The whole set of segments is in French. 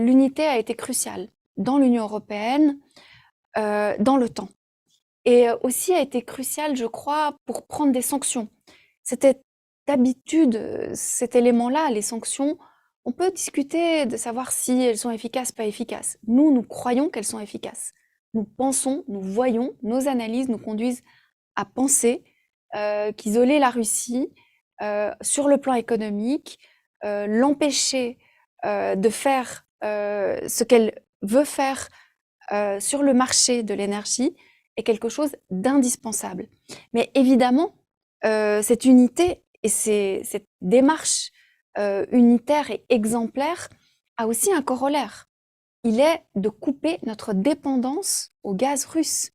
l'unité a été cruciale dans l'Union européenne, dans le temps. Et aussi a été cruciale, je crois, pour prendre des sanctions. C'était d'habitude, cet élément-là, les sanctions, on peut discuter de savoir si elles sont efficaces, pas efficaces. Nous croyons qu'elles sont efficaces. Nous pensons, nous voyons, nos analyses nous conduisent à penser qu'isoler la Russie sur le plan économique, l'empêcher de faire ce qu'elle veut faire sur le marché de l'énergie est quelque chose d'indispensable. Mais évidemment, cette unité et cette démarche unitaire et exemplaire a aussi un corollaire. Il est de couper notre dépendance au gaz russe,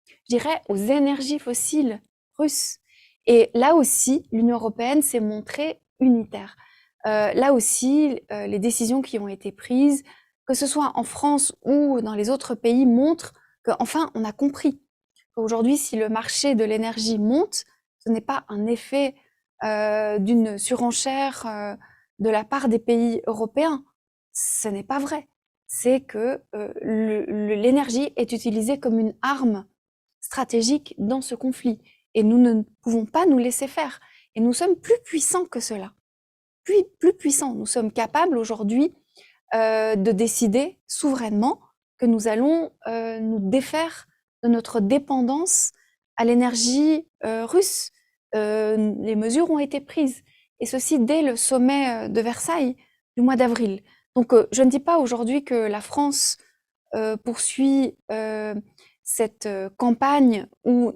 je dirais aux énergies fossiles russes. Et là aussi, l'Union européenne s'est montrée unitaire. Là aussi, les décisions qui ont été prises, que ce soit en France ou dans les autres pays, montrent qu'enfin, on a compris. Aujourd'hui, si le marché de l'énergie monte, ce n'est pas un effet d'une surenchère de la part des pays européens. Ce n'est pas vrai. C'est que l'énergie est utilisée comme une arme stratégique dans ce conflit. Et nous ne pouvons pas nous laisser faire. Et nous sommes plus puissants que cela. Plus puissants. Nous sommes capables aujourd'hui de décider souverainement que nous allons nous défaire de notre dépendance à l'énergie russe. Les mesures ont été prises. Et ceci dès le sommet de Versailles du mois d'avril. Donc je ne dis pas aujourd'hui que la France poursuit cette campagne où,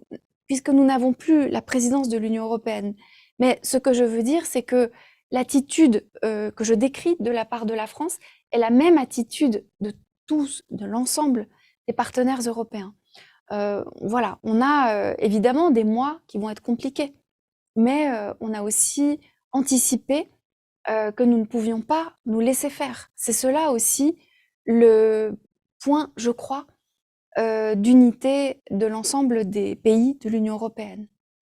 puisque nous n'avons plus la présidence de l'Union européenne. Mais ce que je veux dire, c'est que l'attitude que je décris de la part de la France est la même attitude de tous, de l'ensemble des partenaires européens. Voilà, on a évidemment des mois qui vont être compliqués, mais on a aussi anticipé que nous ne pouvions pas nous laisser faire. C'est cela aussi le point, je crois, d'unité de l'ensemble des pays de l'Union européenne.